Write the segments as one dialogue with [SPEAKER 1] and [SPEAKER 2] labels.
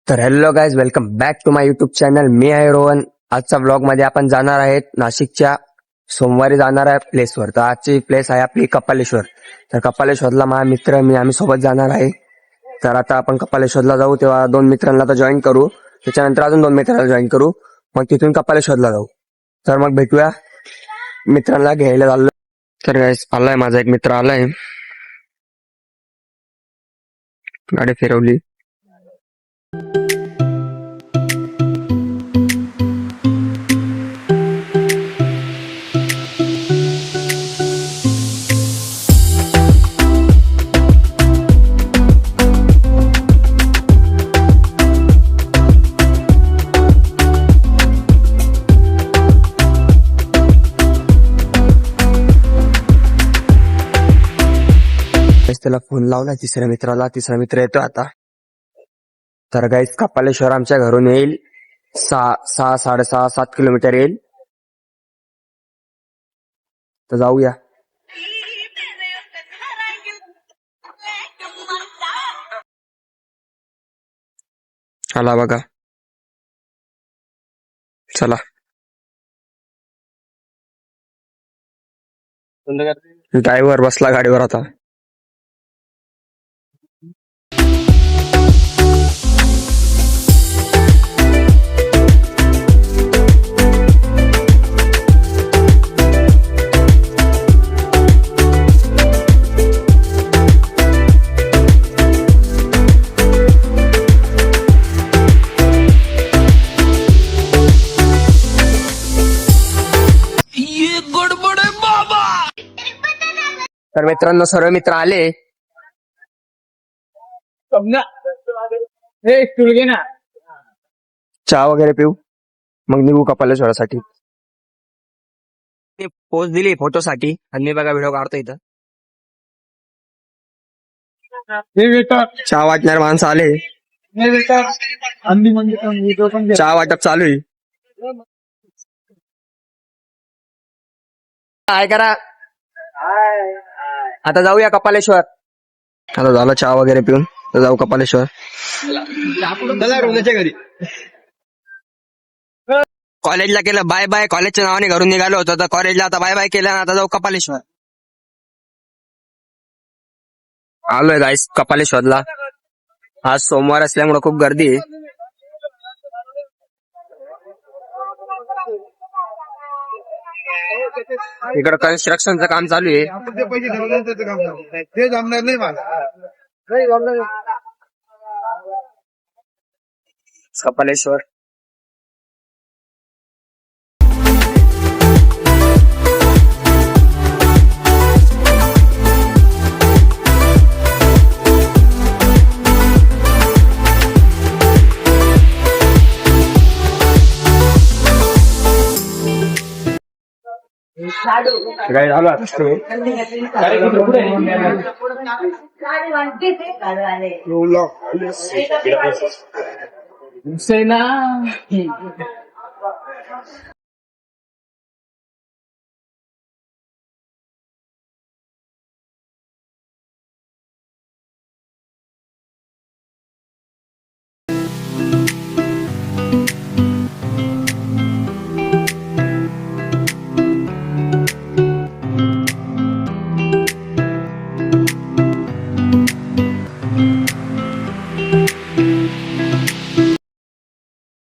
[SPEAKER 1] तर hello guys, welcome back to my YouTube channel. मी आहे रोहन. आजच्या ब्लॉग मध्ये आपण जाणार आहेत नाशिकच्या सोमवारी जाणार आहे प्लेसवर. तर आजची प्लेस आहे आपली कपालेश्वर. तर कपालेश्वरला माझा मित्र आम्ही सोबत जाणार आहे. तर आता आपण कपालेश्वरला जाऊ, तेव्हा 2 मित्रांना तर जॉईन करू, त्याच्यानंतर अजून 2 मित्रांना जॉईन करू, मग तिथून कपालेश्वरला जाऊ. तर मग भेटूया, मित्रांना घ्यायला चाललो. तर गाईज आलाय माझा एक मित्र, आलाय, गाडी फिरवली. त्याला फोन लावला तिसऱ्या मित्राला, तिसरा मित्र येतो आता. तर गाईस कपालेश्वर आमच्या घरून येईल 6, 6.5, 7 किलोमीटर येईल. तर जाऊया. आला बघा, चला. ड्रायव्हर बसला गाडीवर आता. तर मित्रांनो, सर्व मित्र आले. चहा वगैरे पिऊ, मग निघू कपालेश्वरासाठी. पोस्ट दिली फोटोसाठी आणि मी बघा व्हिडिओ काढतो इथं. चहा वाटणार माणसं आले, चहा वाटप चालू आहे. काय करा, आता जाऊया कपालेश्वर. आता झालं चहा वगैरे पिऊन, तर जाऊ कपालेश्वर. घरी कॉलेजला केलं बाय बाय, कॉलेजच्या नावाने घरून निघालो होतो, तर कॉलेजला आता बाय बाय केलं. आता जाऊ कपालेश्वर. आलोय गाईस कपालेश्वरला. आज सोमवार असल्यामुळे खूप गर्दी आहे. इकडं कन्स्ट्रक्शनचं काम चालू आहे. कपालेश्वर काय झालं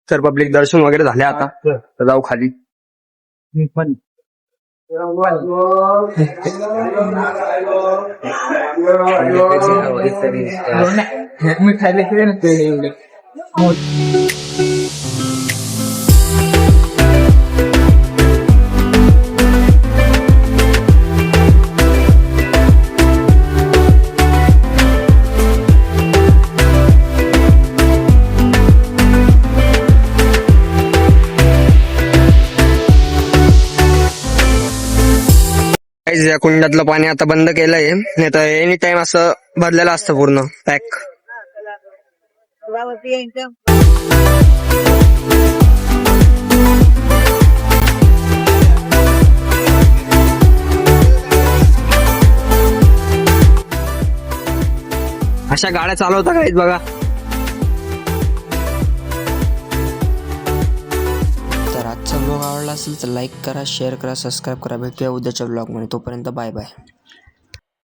[SPEAKER 1] तर पब्लिक दर्शन वगैरे झाले, आता तर जाऊ खाली. या कुंडातलं पाणी आता बंद केलंय, नाही तर एनी टाइम असं भरलेलं असतं पूर्ण पॅक. अशा गाड्या चालवता काहीच बघा. आजचा व्लॉग आवडला असेल तर लाईक करा, शेअर करा, सबस्क्राईब करा. भेटूया उद्याच्या व्लॉगमध्ये. तोपर्यंत बाय बाय.